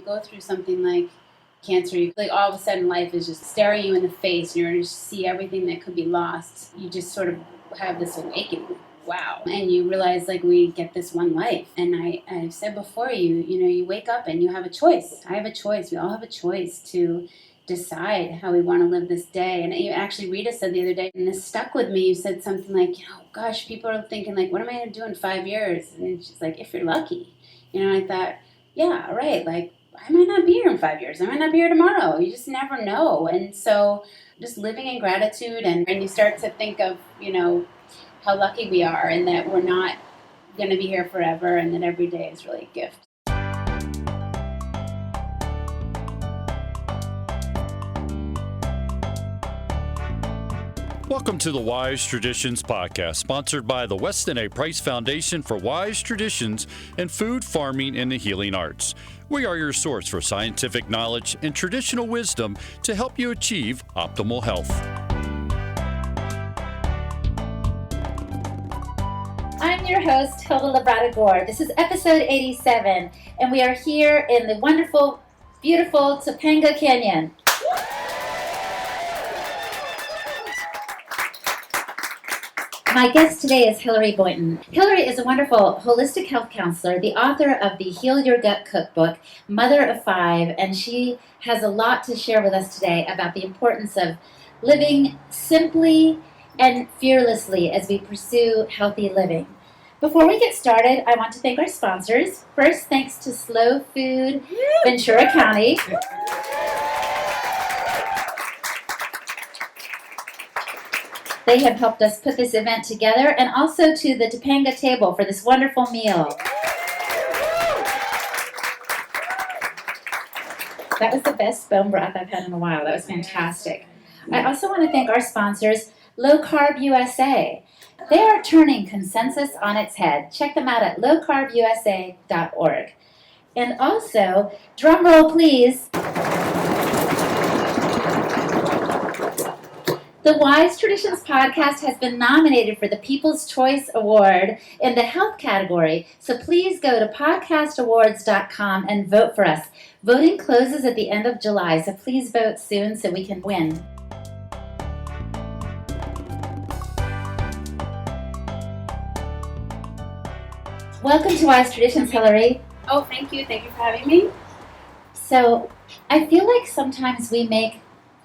go through something like cancer, like all of a sudden life is just staring you in the face, and you're going to see everything that could be lost. You just sort of have this awakening. Wow. And you realize, like, we get this one life. And I've said before, you wake up and you have a choice. I have a choice. We all have a choice to decide how we want to live this day. And actually, Rita said the other day, and this stuck with me, you said something like, gosh, people are thinking, like, what am I going to do in 5 years? And she's like, if you're lucky. I thought, yeah, right, like, I might not be here in 5 years. I might not be here tomorrow. You just never know. And so just living in gratitude, and you start to think of, how lucky we are, and that we're not going to be here forever, and that every day is really a gift. Welcome to the Wise Traditions Podcast, sponsored by the Weston A. Price Foundation for Wise Traditions in Food, Farming, and the Healing Arts. We are your source for scientific knowledge and traditional wisdom to help you achieve optimal health. I'm your host, Hilda Labrada Gore. This is episode 87, and we are here in the wonderful, beautiful Topanga Canyon. My guest today is Hilary Boynton. Hilary is a wonderful holistic health counselor, the author of the Heal Your Gut Cookbook, mother of 5, and she has a lot to share with us today about the importance of living simply and fearlessly as we pursue healthy living. Before we get started, I want to thank our sponsors. First, thanks to Slow Food, Ventura County. They have helped us put this event together, and also to the Topanga table for this wonderful meal. That was the best bone broth I've had in a while. That was fantastic. I also want to thank our sponsors, Low Carb USA. They are turning consensus on its head. Check them out at lowcarbusa.org. And also, drum roll please, the Wise Traditions Podcast has been nominated for the People's Choice Award in the health category, so please go to podcastawards.com and vote for us. Voting closes at the end of July, so please vote soon so we can win. Welcome to Wise Traditions, Hilary. Oh, thank you. Thank you for having me. So, I feel like sometimes we make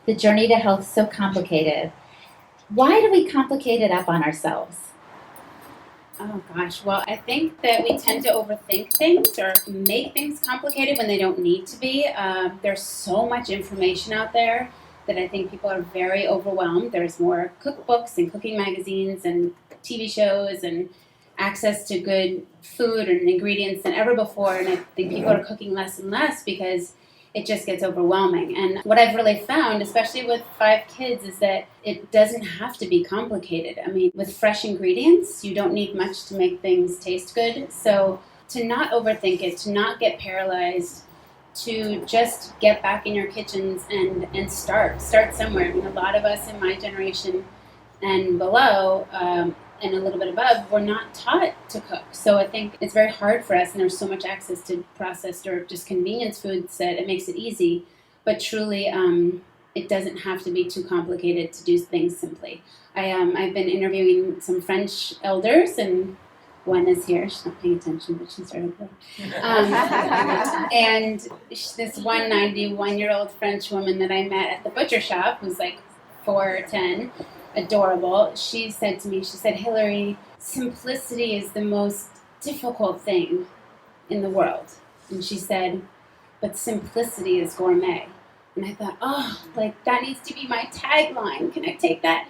the journey to health so complicated. Why do we complicate it up on ourselves? Oh gosh, well, I think that we tend to overthink things or make things complicated when they don't need to be. There's so much information out there that I think people are very overwhelmed. There's more cookbooks and cooking magazines and TV shows and access to good food and ingredients than ever before, and I think people are cooking less and less because it just gets overwhelming. And what I've really found, especially with 5 kids, is that it doesn't have to be complicated. I mean, with fresh ingredients, you don't need much to make things taste good. So to not overthink it, to not get paralyzed, to just get back in your kitchens and start somewhere. I mean, a lot of us in my generation and below, and a little bit above, we're not taught to cook. So I think it's very hard for us, and there's so much access to processed or just convenience foods that it makes it easy. But truly, it doesn't have to be too complicated to do things simply. I've been interviewing some French elders, and one is here. She's not paying attention, but she's right over there. And this 91-year-old French woman that I met at the butcher shop, who's like 4'10", adorable, she said to me, she said, Hilary, simplicity is the most difficult thing in the world. And she said, but simplicity is gourmet. And I thought, oh, like that needs to be my tagline. Can I take that?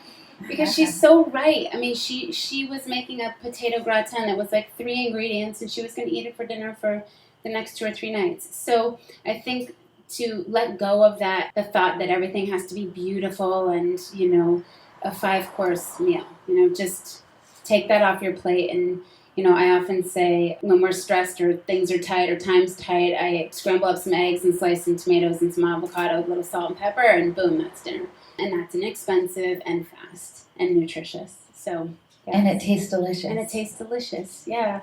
Because she's so right. I mean, she was making a potato gratin that was like 3 ingredients, and she was going to eat it for dinner for the next 2 or 3 nights. So I think to let go of that, the thought that everything has to be beautiful and, a 5-course meal, just take that off your plate. And, I often say when we're stressed or things are tight or time's tight, I scramble up some eggs and slice some tomatoes and some avocado with a little salt and pepper, and boom, that's dinner. And that's inexpensive and fast and nutritious. So, yes. And it tastes delicious. Yeah.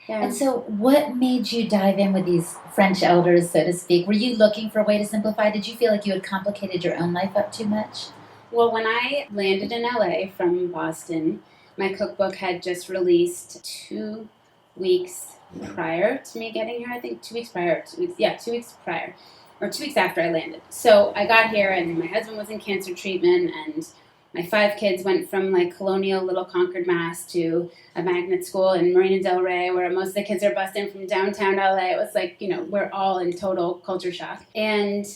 Yeah. And so what made you dive in with these French elders, so to speak? Were you looking for a way to simplify? Did you feel like you had complicated your own life up too much? Well, when I landed in LA from Boston, my cookbook had just released 2 weeks prior to me getting here. I think 2 weeks prior. 2 weeks prior. Or 2 weeks after I landed. So I got here and my husband was in cancer treatment and my 5 kids went from like colonial little Concord, Mass to a magnet school in Marina Del Rey where most of the kids are bused in from downtown LA. It was like, we're all in total culture shock. And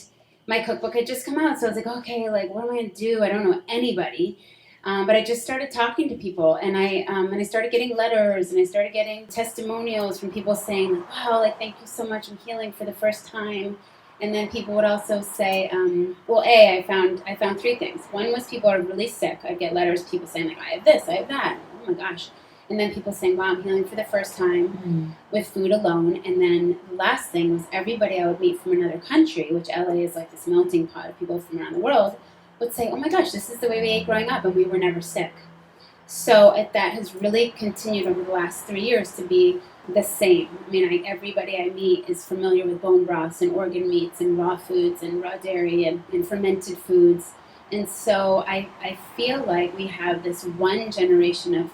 my cookbook had just come out, so I was like, okay, like, what am I going to do? I don't know anybody. But I just started talking to people, and I started getting letters, and I started getting testimonials from people saying, like, wow, like, thank you so much, I'm healing for the first time. And then people would also say, I found 3 things. One was people are really sick. I'd get letters, people saying, like, I have this, I have that. Oh my gosh. And then people saying, wow, I'm healing for the first time with food alone. And then the last thing was everybody I would meet from another country, which LA is like this melting pot of people from around the world, would say, oh my gosh, this is the way we ate growing up and we were never sick. So that has really continued over the last 3 years to be the same. I mean, everybody I meet is familiar with bone broths and organ meats and raw foods and raw dairy and fermented foods. And so I feel like we have this one generation of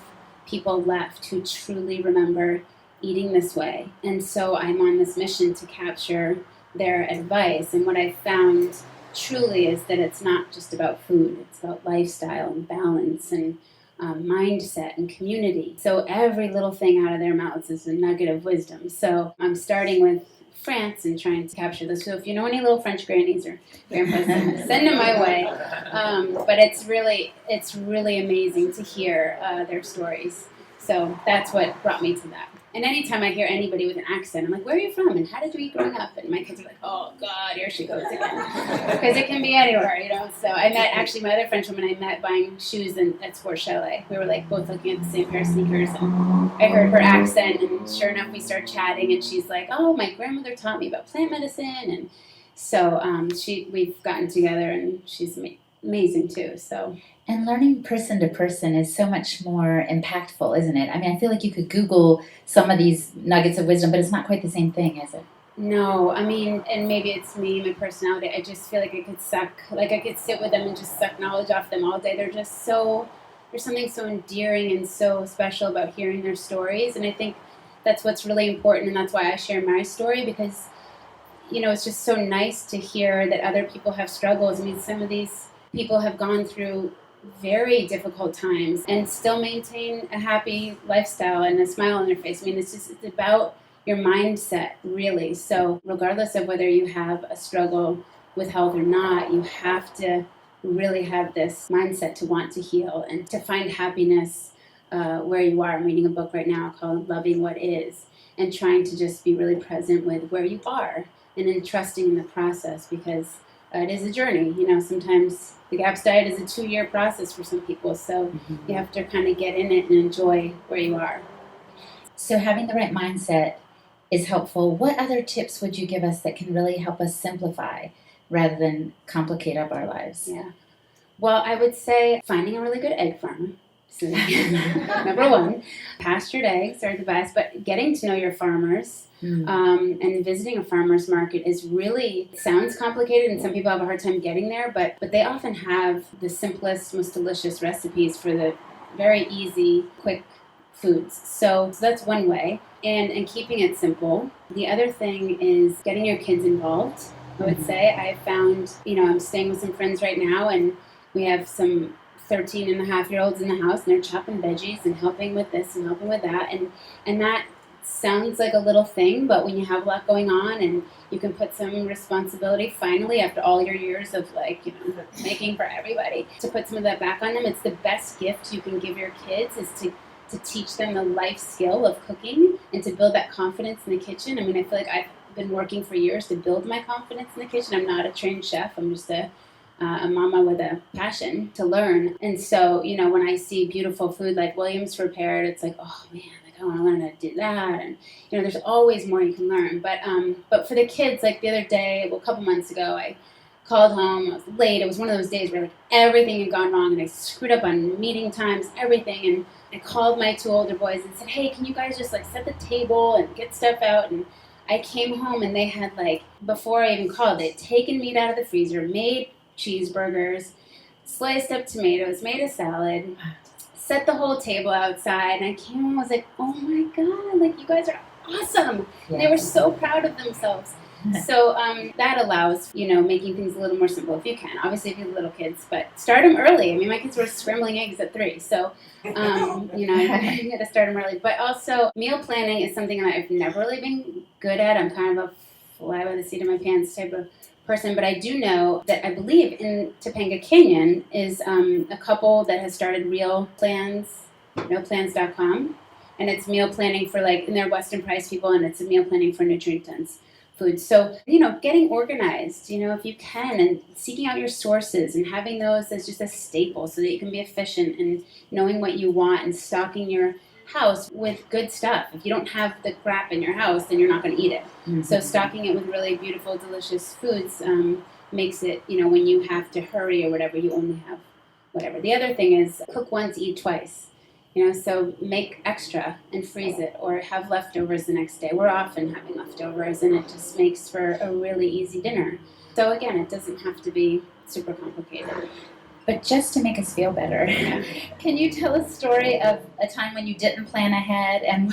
people left who truly remember eating this way. And so I'm on this mission to capture their advice. And what I found truly is that it's not just about food, it's about lifestyle and balance and mindset and community. So every little thing out of their mouths is a nugget of wisdom. So I'm starting with France and trying to capture this. So if you know any little French grannies or grandpas, send them my way. But it's really amazing to hear their stories. So that's what brought me to that. And anytime I hear anybody with an accent, I'm like, where are you from? And how did you eat growing up? And my kids are like, oh, God, here she goes again. Because it can be anywhere, So I met, actually, my other French woman I met buying shoes at Sport Chalet. We were like both looking at the same pair of sneakers. And I heard her accent. And sure enough, we started chatting. And she's like, oh, my grandmother taught me about plant medicine. And so we've gotten together. And she's amazing, too. So. And learning person to person is so much more impactful, isn't it? I mean, I feel like you could Google some of these nuggets of wisdom, but it's not quite the same thing, is it? No, I mean, and maybe it's me, my personality. I just feel like I could sit with them and just suck knowledge off them all day. There's something so endearing and so special about hearing their stories. And I think that's what's really important. And that's why I share my story because, it's just so nice to hear that other people have struggles. I mean, some of these people have gone through very difficult times and still maintain a happy lifestyle and a smile on their face. I mean, it's about your mindset, really. So regardless of whether you have a struggle with health or not, you have to really have this mindset to want to heal and to find happiness where you are. I'm reading a book right now called Loving What Is and trying to just be really present with where you are and then trusting in the process because it is a journey. Sometimes the GAPS diet is a 2-year process for some people, so you have to kind of get in it and enjoy where you are. So having the right mindset is helpful. What other tips would you give us that can really help us simplify rather than complicate up our lives? Yeah. Well, I would say finding a really good egg farmer. So number 1, pastured eggs are the best, but getting to know your farmers and visiting a farmer's market sounds complicated and some people have a hard time getting there, but they often have the simplest, most delicious recipes for the very easy, quick foods. So that's one way, and keeping it simple. The other thing is getting your kids involved. I would say I found, I'm staying with some friends right now and we have some 13-and-a-half-year-olds in the house, and they're chopping veggies and helping with this and helping with that. And that sounds like a little thing, but when you have a lot going on and you can put some responsibility, finally, after all your years of making for everybody, to put some of that back on them, it's the best gift you can give your kids is to teach them the life skill of cooking and to build that confidence in the kitchen. I mean, I feel like I've been working for years to build my confidence in the kitchen. I'm not a trained chef. I'm just a mama with a passion to learn. And so, when I see beautiful food like Williams prepared, it's like, oh man, I want to learn how to do that. And, there's always more you can learn. But for the kids, like the other day, a couple months ago, I called home, I was late. It was one of those days where everything had gone wrong and I screwed up on meeting times, everything. And I called my 2 older boys and said, hey, can you guys just like set the table and get stuff out? And I came home and they had like, before I even called, they'd taken meat out of the freezer, made cheeseburgers, sliced up tomatoes, made a salad, set the whole table outside. And I came home and was like, oh my God, like you guys are awesome. Yeah. And they were so proud of themselves. So that allows, making things a little more simple if you can. Obviously, if you have little kids, but start them early. I mean, my kids were scrambling eggs at 3, so, you got to start them early. But also, meal planning is something that I've never really been good at. I'm kind of a fly by the seat of my pants type of person, but I do know that I believe in Topanga Canyon is a couple that has started Real Plans, noplans.com, and it's meal planning for and they're Weston Price people, and it's a meal planning for nutrient-dense food. So, getting organized, if you can, and seeking out your sources and having those as just a staple so that you can be efficient and knowing what you want and stocking your house with good stuff. If you don't have the crap in your house, then you're not going to eat it. Mm-hmm. So stocking it with really beautiful, delicious foods makes it, when you have to hurry or whatever, you only have whatever. The other thing is cook once, eat twice. So make extra and freeze it or have leftovers the next day. We're often having leftovers, and it just makes for a really easy dinner. So again, it doesn't have to be super complicated. But just to make us feel better, can you tell a story of a time when you didn't plan ahead and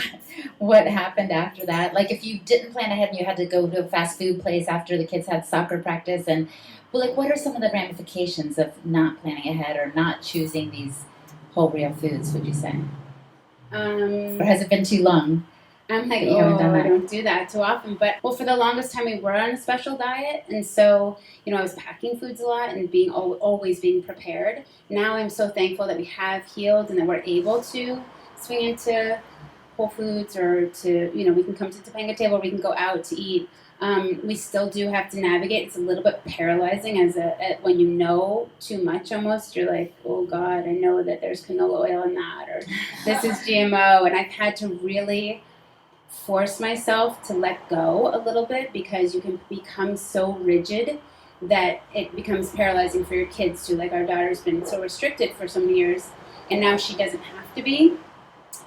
what happened after that? Like if you didn't plan ahead and you had to go to a fast food place after the kids had soccer practice, and what are some of the ramifications of not planning ahead or not choosing these whole real foods, would you say? Or has it been too long? I'm like, I don't do that too often. But, for the longest time we were on a special diet. And so, I was packing foods a lot and always being prepared. Now I'm so thankful that we have healed and that we're able to swing into Whole Foods or to, we can come to Topanga Table, we can go out to eat. We still do have to navigate. It's a little bit paralyzing when you know too much almost. You're like, oh God, I know that there's canola oil in that, or this is GMO. And I've had to really force myself to let go a little bit because you can become so rigid that it becomes paralyzing for your kids too. Like our daughter's been so restricted for so many years, and now she doesn't have to be.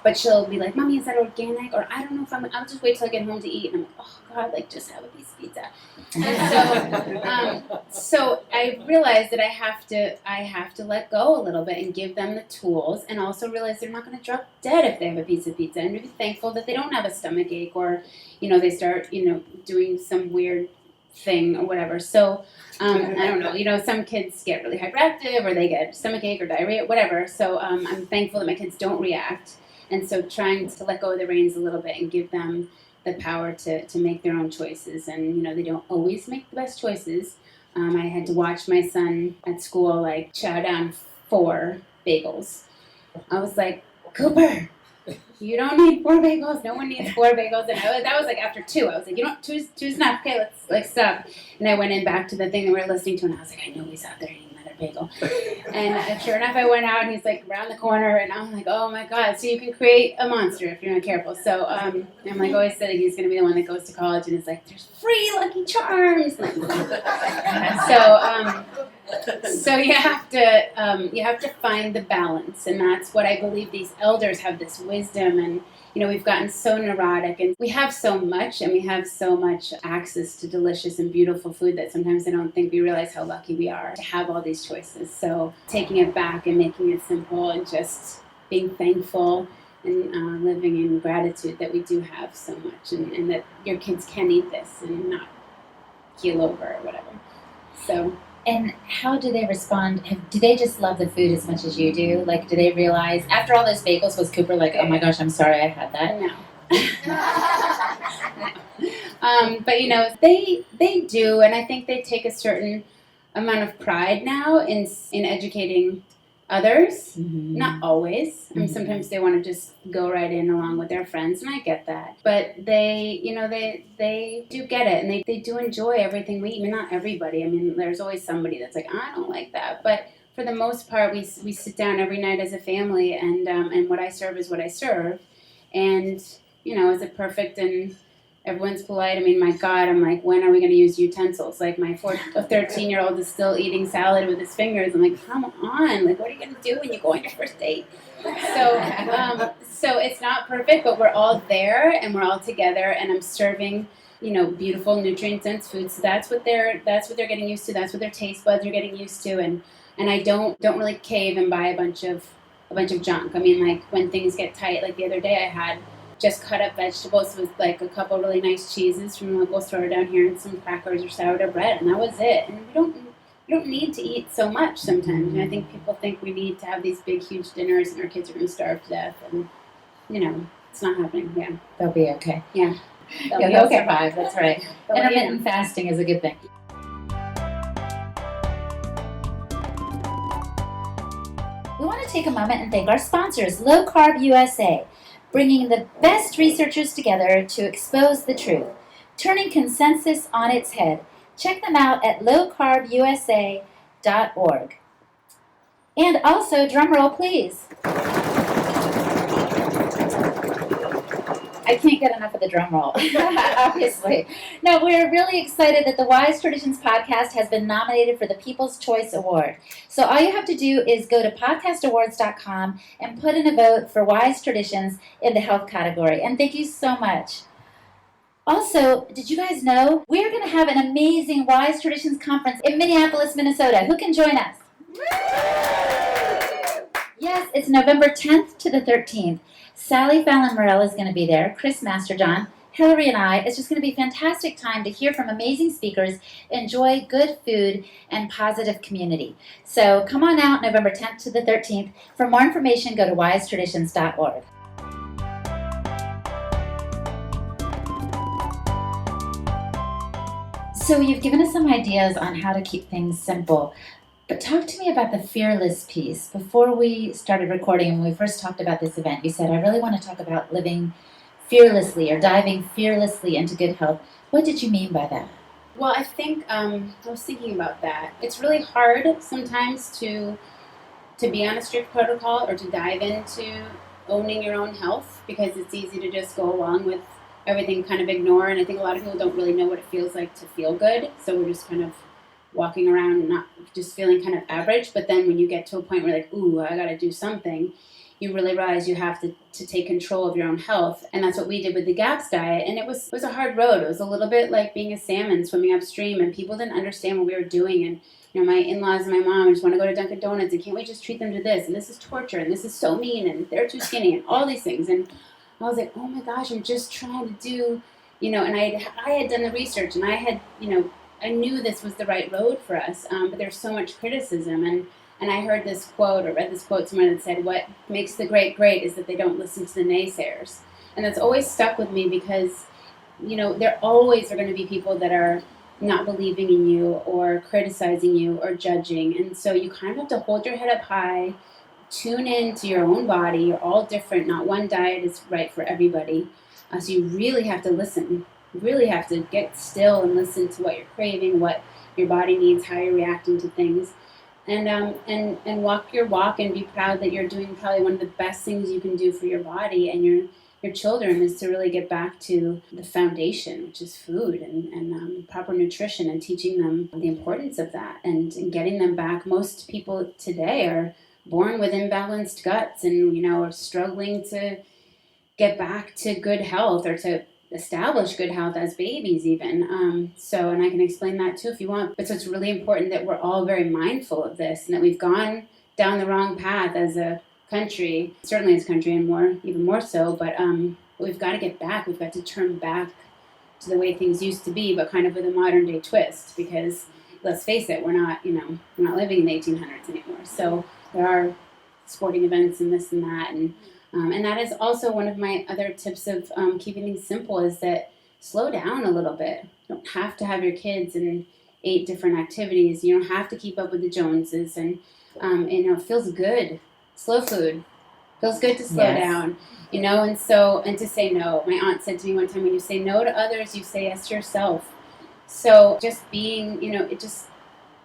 But she'll be like, Mommy, is that organic? Or I don't know if I'll just wait till I get home to eat. And I'm like, oh God, just have a piece of pizza. And so I realized that I have to let go a little bit and give them the tools, and also realize they're not going to drop dead if they have a piece of pizza, and be thankful that they don't have a stomach ache or, they start, doing some weird thing or whatever. So I don't know, some kids get really hyperactive or they get stomach ache or diarrhea, whatever. So I'm thankful that my kids don't react. And so trying to let go of the reins a little bit and give them the power to make their own choices. And, they don't always make the best choices. I had to watch my son at school, chow down 4 bagels. I was like, Cooper, you don't need 4 bagels. No one needs 4 bagels. And that was after 2. I was like, two's enough. Okay, let's stop. And I went in back to the thing that we were listening to, and I was like, I know he's out there eating another bagel. And sure enough, I went out, and he's around the corner, and I'm like, oh my God. So you can create a monster if you're not careful. So I'm always saying he's going to be the one that goes to college, and is like, there's free Lucky Charms. So you have to find the balance, and that's what I believe these elders have, this wisdom. And we've gotten so neurotic, and we have so much, and we have so much access to delicious and beautiful food that sometimes I don't think we realize how lucky we are to have all these choices. So taking it back and making it simple and just being thankful and living in gratitude that we do have so much, and that your kids can eat this and not keel over or whatever. So. And how do they respond? Do they just love the food as much as you do? Do they realize, after all those bagels, was Cooper like, oh my gosh, I'm sorry I had that? No. But, they do, and I think they take a certain amount of pride now in educating others. Mm-hmm. Not always. Mm-hmm. I mean, sometimes they want to just go right in along with their friends, and I get that. But they do get it, and they do enjoy everything we eat. I mean, not everybody. I mean, there's always somebody that's like, I don't like that. But for the most part, we sit down every night as a family, and what I serve is what I serve. And, is it perfect and everyone's polite. I mean, my God, I'm like, when are we going to use utensils? Like my 13-year-old is still eating salad with his fingers. I'm like, come on, like what are you going to do when you go on your first date? So it's not perfect, but we're all there and we're all together, and I'm serving, beautiful nutrient-dense foods. So that's what they're getting used to. That's what their taste buds are getting used to, and I don't really cave and buy a bunch of junk. I mean, like when things get tight, like the other day I had just cut up vegetables with like a couple really nice cheeses from the local store down here and some crackers or sourdough bread, and that was it. And we don't need to eat so much sometimes. And I think people think we need to have these big, huge dinners and our kids are going to starve to death. And, it's not happening. Yeah. They'll be okay. Yeah. They'll survive. That's right. Intermittent fasting is a good thing. We want to take a moment and thank our sponsors, Low Carb USA, bringing the best researchers together to expose the truth, turning consensus on its head. Check them out at lowcarbusa.org. And also, drum roll, please. I can't get enough of the drum roll, obviously. No, we're really excited that the Wise Traditions podcast has been nominated for the People's Choice Award. So all you have to do is go to podcastawards.com and put in a vote for Wise Traditions in the health category. And thank you so much. Also, did you guys know we're going to have an amazing Wise Traditions conference in Minneapolis, Minnesota? Who can join us? Yes, it's November 10th to the 13th. Sally Fallon Morell is going to be there, Chris Masterjohn, Hilary and I. It's just going to be a fantastic time to hear from amazing speakers, enjoy good food, and positive community. So come on out November 10th to the 13th. For more information, go to wisetraditions.org. So you've given us some ideas on how to keep things simple. But talk to me about the fearless piece. Before we started recording, when we first talked about this event, you said, I really want to talk about living fearlessly or diving fearlessly into good health. What did you mean by that? Well, I think I was thinking about that. It's really hard sometimes to be on a strict protocol or to dive into owning your own health, because it's easy to just go along with everything, kind of ignore. And I think a lot of people don't really know what it feels like to feel good. So we're just kind of walking around not just feeling kind of average. But then when you get to a point where like, ooh, I got to do something, you really realize you have to take control of your own health. And that's what we did with the GAPS diet. And it was a hard road. It was a little bit like being a salmon swimming upstream, and people didn't understand what we were doing. And my in-laws and my mom just want to go to Dunkin' Donuts, and can't we just treat them to this? And this is torture, and this is so mean, and they're too skinny, and all these things. And I was like, oh my gosh, I'm just trying to do, and I had done the research, and I had, I knew this was the right road for us, but there's so much criticism. And I heard this quote or read this quote somewhere that said, what makes the great is that they don't listen to the naysayers. And that's always stuck with me because, there always are going to be people that are not believing in you or criticizing you or judging. And so you kind of have to hold your head up high, tune in to your own body. You're all different. Not one diet is right for everybody. So you really have to listen. You really have to get still and listen to what you're craving, what your body needs, how you're reacting to things. And walk your walk and be proud that you're doing probably one of the best things you can do for your body and your children is to really get back to the foundation, which is food and proper nutrition, and teaching them the importance of that and getting them back. Most people today are born with imbalanced guts and, are struggling to get back to good health or to establish good health as babies even. And I can explain that too if you want. But so it's really important that we're all very mindful of this and that we've gone down the wrong path as a country, certainly as a country and even more so, but we've got to get back. We've got to turn back to the way things used to be, but kind of with a modern day twist, because let's face it, we're not living in the 1800s anymore. So there are sporting events and this and that, and that is also one of my other tips of keeping things simple is that slow down a little bit. You don't have to have your kids in 8 different activities. You don't have to keep up with the Joneses, and it feels good. Slow food feels good to slow down, and to say no. My aunt said to me one time, when you say no to others, you say yes to yourself. So just being, just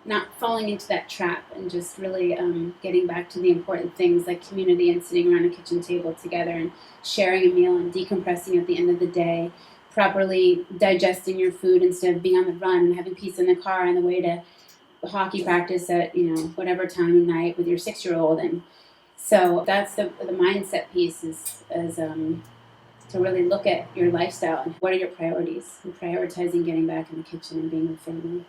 not falling into that trap and just really getting back to the important things like community and sitting around a kitchen table together and sharing a meal and decompressing at the end of the day. properly digesting your food instead of being on the run and having pizza in the car on the way to hockey practice at, whatever time of night with your 6-year-old. And so that's the mindset piece is to really look at your lifestyle and what are your priorities, and prioritizing getting back in the kitchen and being with family.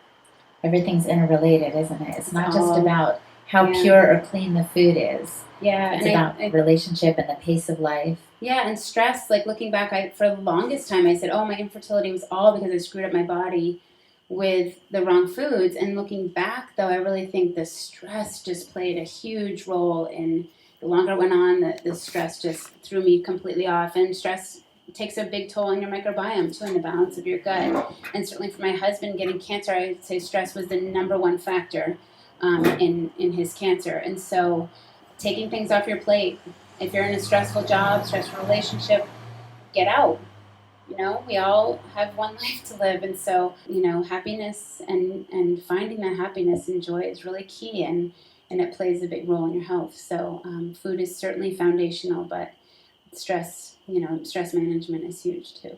Everything's interrelated, isn't it? It's not just all- about how yeah. pure or clean the food is. Yeah, It's and about relationship and the pace of life. Yeah, and stress. Like looking back, for the longest time, I said, "Oh, my infertility was all because I screwed up my body with the wrong foods." And looking back, though, I really think the stress just played a huge role in. The longer it went on, the stress just threw me completely off. And stress takes a big toll on your microbiome too, and the balance of your gut. And certainly for my husband getting cancer, I would say stress was the number one factor in his cancer. And so, taking things off your plate. If you're in a stressful job, stressful relationship, get out. We all have one life to live. And so, happiness and finding that happiness and joy is really key. And it plays a big role in your health. So food is certainly foundational, but stress management is huge too.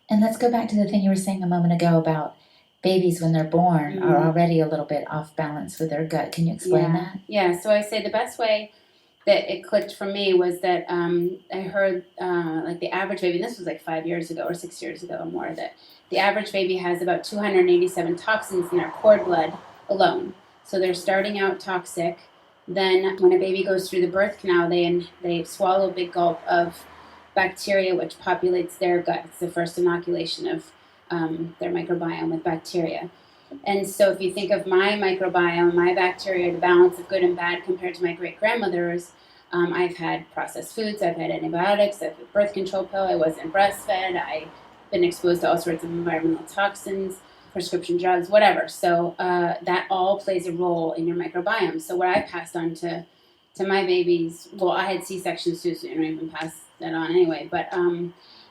And let's go back to the thing you were saying a moment ago about babies when they're born are already a little bit off balance with their gut. Can you explain that? Yeah, so I say the best way that it clicked for me was that I heard like the average baby, and this was like 5 years ago or 6 years ago or more, that the average baby has about 287 toxins in their cord blood alone. So they're starting out toxic. Then when a baby goes through the birth canal, they swallow a big gulp of bacteria, which populates their gut. It's the first inoculation of their microbiome with bacteria. And so if you think of my microbiome, my bacteria, the balance of good and bad compared to my great-grandmother's, I've had processed foods, I've had antibiotics, I've had birth control pill, I wasn't breastfed, I've been exposed to all sorts of environmental toxins, prescription drugs, whatever. So that all plays a role in your microbiome. So what I passed on to my babies, well, I had C-sections too, so you don't even pass that on anyway, but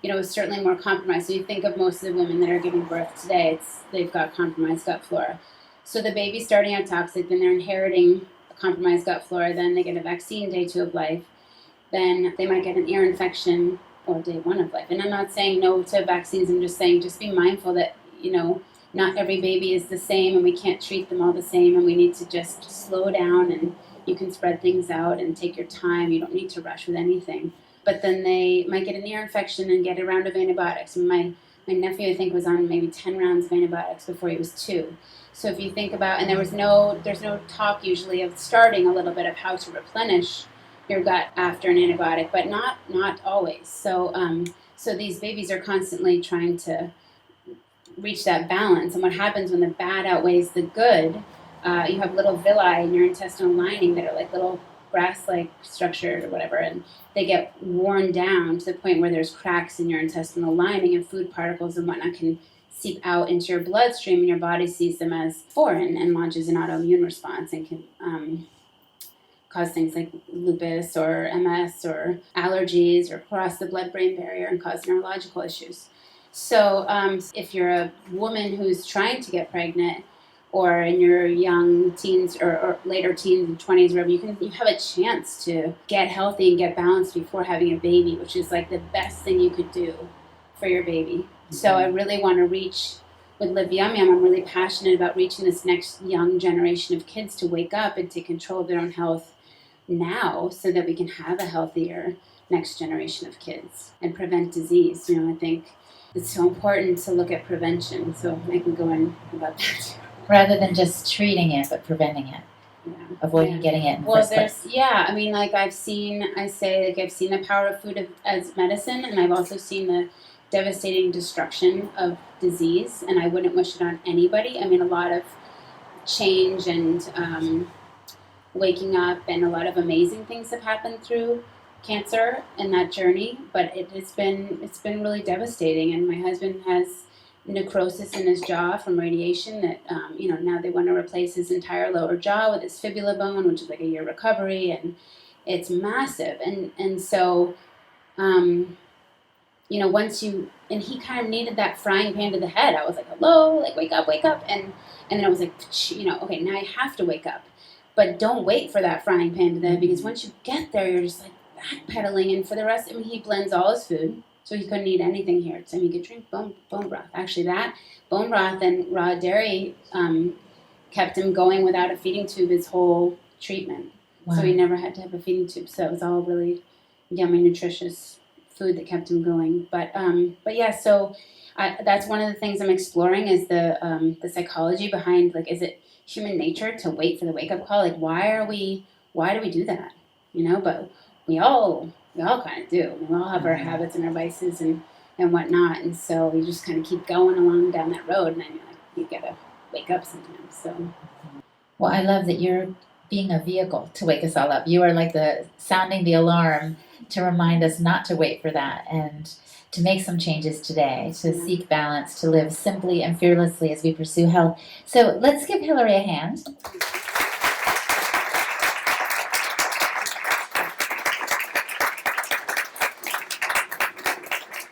it was certainly more compromised. So you think of most of the women that are giving birth today, they've got compromised gut flora. So the baby's starting out toxic, then they're inheriting a compromised gut flora, then they get a vaccine day 2 of life, then they might get an ear infection or day 1 of life. And I'm not saying no to vaccines, I'm just saying just be mindful that, not every baby is the same and we can't treat them all the same, and we need to just slow down, and you can spread things out and take your time. You don't need to rush with anything. But then they might get an ear infection and get a round of antibiotics. And my nephew, I think, was on maybe 10 rounds of antibiotics before he was 2. So if you think about, and there's no talk usually of starting a little bit of how to replenish your gut after an antibiotic, but not always. So so these babies are constantly trying to reach that balance. And what happens when the bad outweighs the good, you have little villi in your intestinal lining that are like little grass-like structure or whatever, and they get worn down to the point where there's cracks in your intestinal lining, and food particles and whatnot can seep out into your bloodstream, and your body sees them as foreign and launches an autoimmune response and can cause things like lupus or MS or allergies or cross the blood-brain barrier and cause neurological issues. So if you're a woman who's trying to get pregnant, or in your young teens or later teens and 20s, wherever, you have a chance to get healthy and get balanced before having a baby, which is like the best thing you could do for your baby. Mm-hmm. So I really want to reach, with Live Yum Yum, I'm really passionate about reaching this next young generation of kids to wake up and take control of their own health now, so that we can have a healthier next generation of kids and prevent disease. I think it's so important to look at prevention. So I can go in about that too. Rather than just treating it, but preventing it. Yeah. Avoiding getting it in the first place. I've seen the power of food as medicine, and I've also seen the devastating destruction of disease, and I wouldn't wish it on anybody. A lot of change and waking up, and a lot of amazing things have happened through cancer and that journey, but it's been really devastating. And my husband has necrosis in his jaw from radiation that now they want to replace his entire lower jaw with his fibula bone, which is like a year recovery, and it's massive. And so once and he kind of needed that frying pan to the head. I was like, hello, like wake up, and then I was like, okay, now I have to wake up, but don't wait for that frying pan to the head, because once you get there, you're just like backpedaling. And for the rest, he blends all his food, So he couldn't eat anything here. So he could drink bone broth. Actually, that bone broth and raw dairy kept him going without a feeding tube his whole treatment. Wow. So he never had to have a feeding tube. So it was all really yummy, nutritious food that kept him going. But yeah, so that's one of the things I'm exploring is the psychology behind, like, is it human nature to wait for the wake up call? Like, why do we do that? But we all kind of do. We all have our habits and our vices and whatnot, and so we just kind of keep going along down that road, and then you gotta wake up sometimes. So, well, I love that you're being a vehicle to wake us all up. You are like the sounding the alarm to remind us not to wait for that and to make some changes today, to seek balance, to live simply and fearlessly as we pursue health. So let's give Hilary a hand.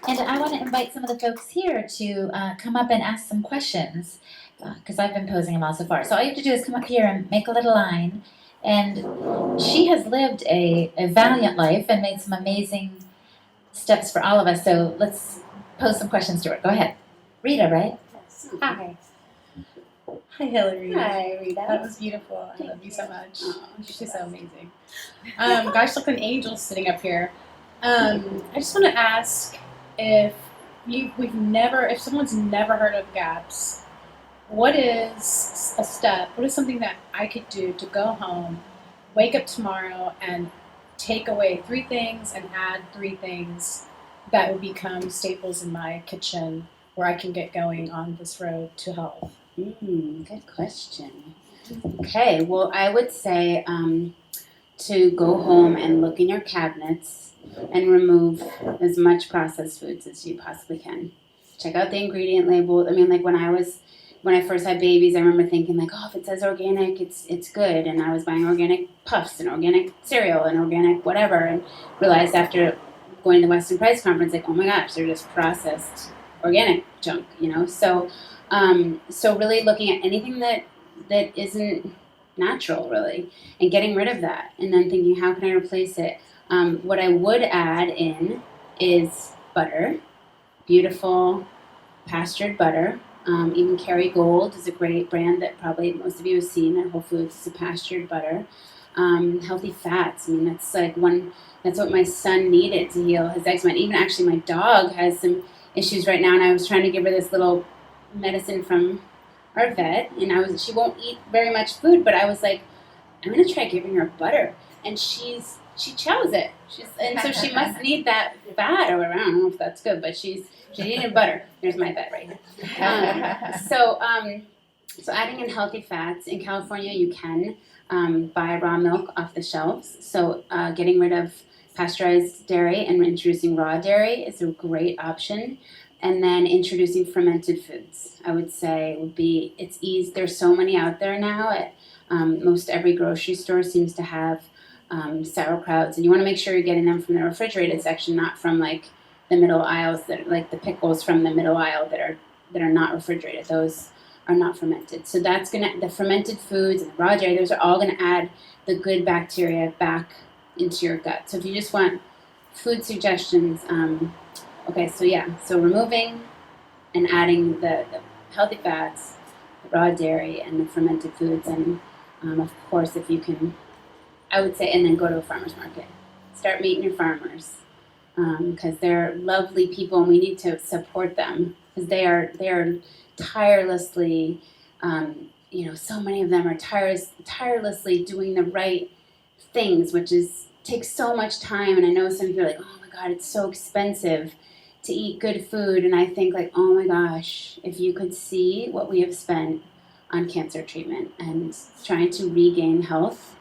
And I want to invite some of the folks here to come up and ask some questions, because I've been posing them all so far. So all you have to do is come up here and make a little line. And she has lived a valiant life and made some amazing steps for all of us. So let's pose some questions to her. Go ahead. Rita, right? Hi. Hi, Hilary. hi, Rita. That was beautiful. I love you so much. Oh, She's so amazing. Gosh, look, an angel sitting up here. I just want to ask if someone's never heard of GAPS, what is a step? What is something that I could do to go home, wake up tomorrow, and take away 3 things and add 3 things that would become staples in my kitchen where I can get going on this road to health? Good question. Okay, well, I would say to go home and look in your cabinets and remove as much processed foods as you possibly can. Check out the ingredient label. I mean, like when I first had babies, I remember thinking like, oh, if it says organic, it's good. And I was buying organic puffs and organic cereal and organic whatever, and realized after going to the Western Price Conference, like, oh my gosh, they're just processed organic junk, So, so really looking at anything that isn't natural, really, and getting rid of that, and then thinking, how can I replace it? What I would add in is butter, beautiful pastured butter. Even Kerrygold is a great brand that probably most of you have seen at Whole Foods. It's a pastured butter. Healthy fats. I mean, that's what my son needed to heal his eczema. And even actually my dog has some issues right now, and I was trying to give her this little medicine from our vet, and she won't eat very much food, but I was like, I'm gonna try giving her butter, and she chows it. And so she must need that fat or whatever. I don't know if that's good, but she's eating butter. There's my vet right here. So adding in healthy fats in California, you can buy raw milk off the shelves. So getting rid of pasteurized dairy and introducing raw dairy is a great option. And then introducing fermented foods, I would say, it's easy. There's so many out there now. At most every grocery store seems to have sauerkrauts, and you want to make sure you're getting them from the refrigerated section, not from like the middle aisles, that like the pickles from the middle aisle that are not refrigerated. Those are not fermented. So the fermented foods and the raw dairy, those are all gonna add the good bacteria back into your gut. So if you just want food suggestions, so removing and adding the healthy fats, the raw dairy, and the fermented foods, and of course, if you can, I would say, and then go to a farmer's market. Start meeting your farmers, because they're lovely people, and we need to support them, because they are tirelessly, so many of them are tirelessly doing the right things, which takes so much time. And I know some of you are like, oh my God, it's so expensive to eat good food, and I think like, oh my gosh, if you could see what we have spent on cancer treatment and trying to regain health.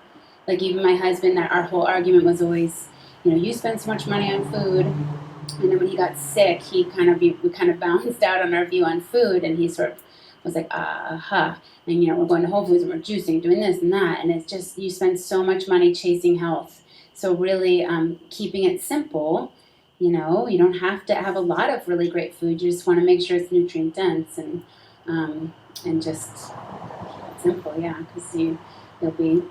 Like even my husband, that our whole argument was always, you spend so much money on food, and then when he got sick, we kind of balanced out on our view on food, and he sort of was like, and we're going to Whole Foods and we're juicing, doing this and that, and it's just, you spend so much money chasing health. So really keeping it simple. You don't have to have a lot of really great food. You just want to make sure it's nutrient dense and just simple, yeah. Because your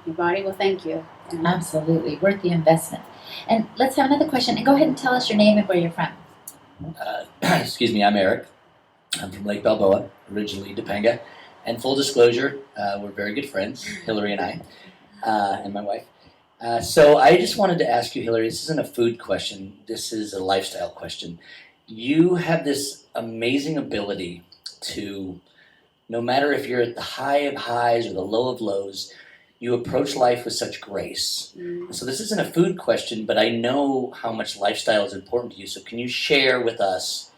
body will thank you. Absolutely, worth the investment. And let's have another question. And go ahead and tell us your name and where you're from. Excuse me, I'm Eric. I'm from Lake Balboa, originally Topanga. And full disclosure, we're very good friends, Hilary and I, and my wife. So I just wanted to ask you, Hilary, this isn't a food question, this is a lifestyle question. You have this amazing ability to, no matter if you're at the high of highs or the low of lows, you approach life with such grace. So this isn't a food question, but I know how much lifestyle is important to you. So can you share with us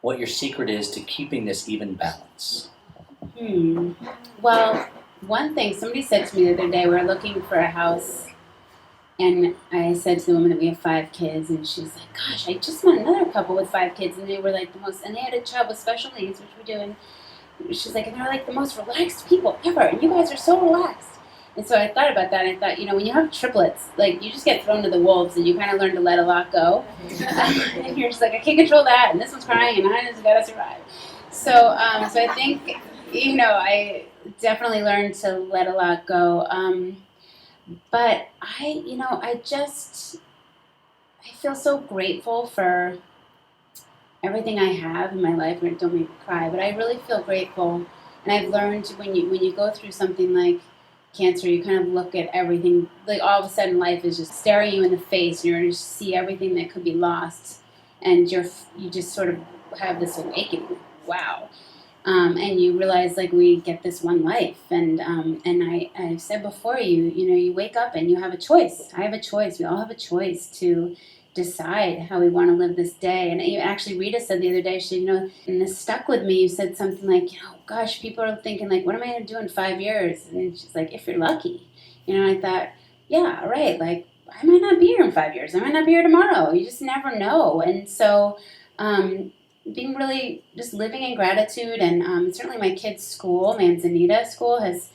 what your secret is to keeping this even balance? Well, one thing, somebody said to me the other day, we were looking for a house, and I said to the woman that we have 5 kids, and she's like, gosh, I just met another couple with 5 kids, and they were like the most, and they had a child with special needs, which we do, and she's like, and they're like the most relaxed people ever, and you guys are so relaxed. And so I thought about that, and I thought, when you have triplets, like, you just get thrown to the wolves, and you kind of learn to let a lot go. And you're just like, I can't control that, and this one's crying, and I just gotta survive. So, so I think, I definitely learned to let a lot go. But I feel so grateful for everything I have in my life, and don't make me cry, but I really feel grateful. And I've learned when you go through something like cancer, you kind of look at everything, like all of a sudden life is just staring you in the face, and you're going to see everything that could be lost, and you just sort of have this awakening. Wow. And you realize, like, we get this one life, and I've said before, you wake up and you have a choice. I have a choice. We all have a choice to decide how we want to live this day. And actually, Rita said the other day, and this stuck with me. You said something like, gosh, people are thinking, like, what am I going to do in 5 years? And she's like, if you're lucky. I thought, yeah, right. Like, I might not be here in 5 years. I might not be here tomorrow. You just never know. And so, being really just living in gratitude, and certainly my kids' school, Manzanita School, has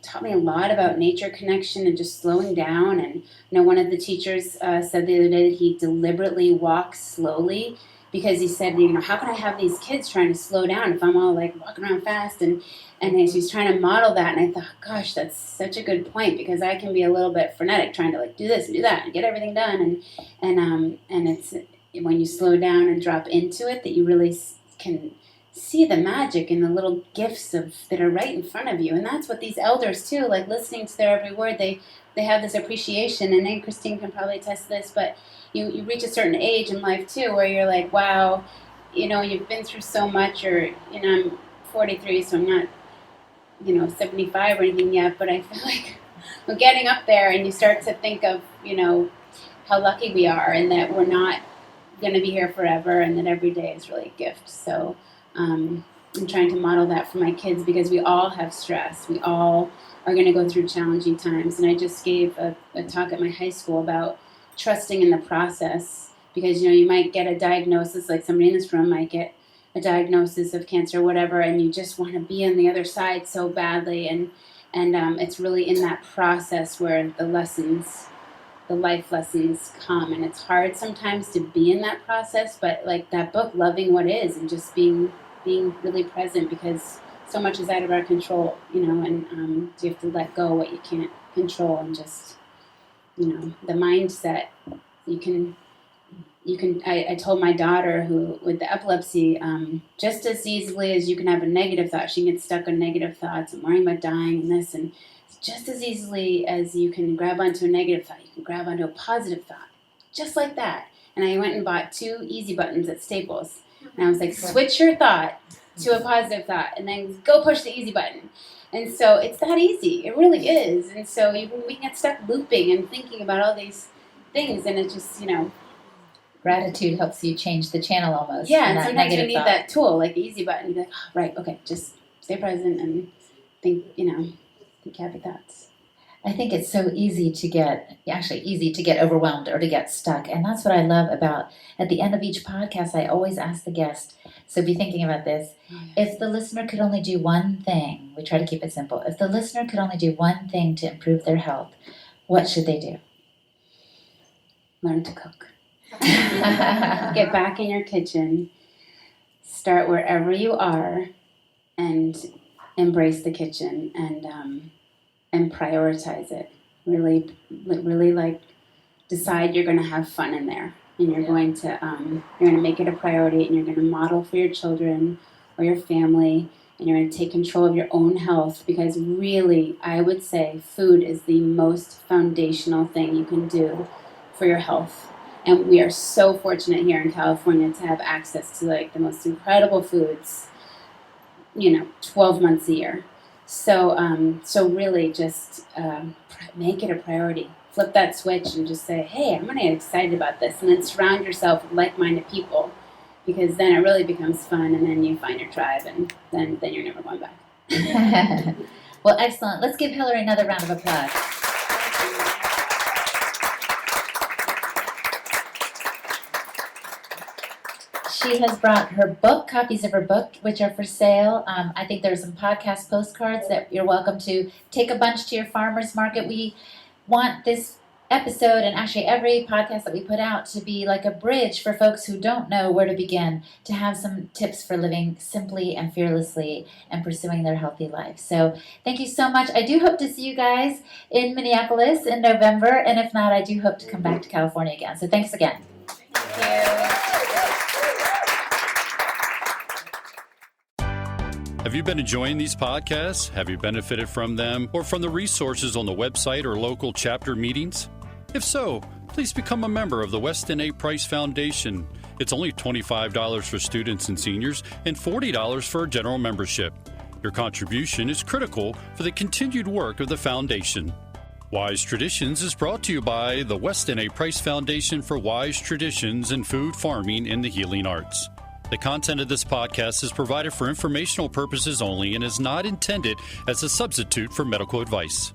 taught me a lot about nature connection and just slowing down. And one of the teachers said the other day that he deliberately walks slowly because he said, how can I have these kids trying to slow down if I'm all like walking around fast? And he's trying to model that, and I thought, gosh, that's such a good point, because I can be a little bit frenetic trying to like do this and do that and get everything done, and it's when you slow down and drop into it that you really can see the magic and the little gifts that are right in front of you. And that's what these elders too, like listening to their every word, they have this appreciation. And then Christine can probably attest to this, but you reach a certain age in life too where you're like, wow, you've been through so much, or I'm 43, so I'm not 75 or anything yet, but I feel like we're getting up there, and you start to think of how lucky we are, and that we're not going to be here forever, and that every day is really a gift. So I'm trying to model that for my kids, because we all have stress. We all are going to go through challenging times. And I just gave a talk at my high school about trusting in the process, because you might get a diagnosis, like somebody in this room might get a diagnosis of cancer or whatever, and you just want to be on the other side so badly, and it's really in that process where the life lessons come. And it's hard sometimes to be in that process, but like that book, Loving What Is, and just being really present, because so much is out of our control, and so you have to let go what you can't control, and just the mindset. I told my daughter, who with the epilepsy, just as easily as you can have a negative thought, she can get stuck on negative thoughts and worrying about dying and this, and just as easily as you can grab onto a negative thought, you can grab onto a positive thought. Just like that. And I went and bought 2 easy buttons at Staples. And I was like, switch your thought to a positive thought, and then go push the easy button. And so it's that easy. It really is. And so we can get stuck looping and thinking about all these things, and it just, Gratitude helps you change the channel almost. Yeah, and sometimes you need thought. that tool, like the easy button. You'd be like, oh, right, okay, just stay present and think happy thoughts. I think it's so easy to get overwhelmed or to get stuck. And that's what I love about, at the end of each podcast, I always ask the guest, so be thinking about this. If the listener could only do one thing, we try to keep it simple. If the listener could only do one thing to improve their health, what should they do? Learn to cook. Get back in your kitchen. Start wherever you are, and embrace the kitchen, and prioritize it. Really like decide you're going to have fun in there. and you're going to make it a priority, and you're going to model for your children or your family, and you're going to take control of your own health, because really, I would say food is the most foundational thing you can do for your health. And we are so fortunate here in California to have access to like the most incredible foods, 12 months a year. So, so really just make it a priority. Flip that switch and just say, hey, I'm going to get excited about this. And then surround yourself with like-minded people, because then it really becomes fun, and then you find your tribe, and then you're never going back. Well, excellent. Let's give Hilary another round of applause. She has brought her book, copies of her book, which are for sale. I think there's some podcast postcards that you're welcome to take a bunch to your farmer's market. We want this episode, and actually every podcast that we put out, to be like a bridge for folks who don't know where to begin, to have some tips for living simply and fearlessly and pursuing their healthy life. So thank you so much. I do hope to see you guys in Minneapolis in November, and if not, I do hope to come back to California again. So thanks again. Thank you. Have you been enjoying these podcasts? Have you benefited from them or from the resources on the website or local chapter meetings? If so, please become a member of the Weston A. Price Foundation. It's only $25 for students and seniors and $40 for a general membership. Your contribution is critical for the continued work of the foundation. Wise Traditions is brought to you by the Weston A. Price Foundation for Wise Traditions in Food, Farming, and the Healing Arts. The content of this podcast is provided for informational purposes only and is not intended as a substitute for medical advice.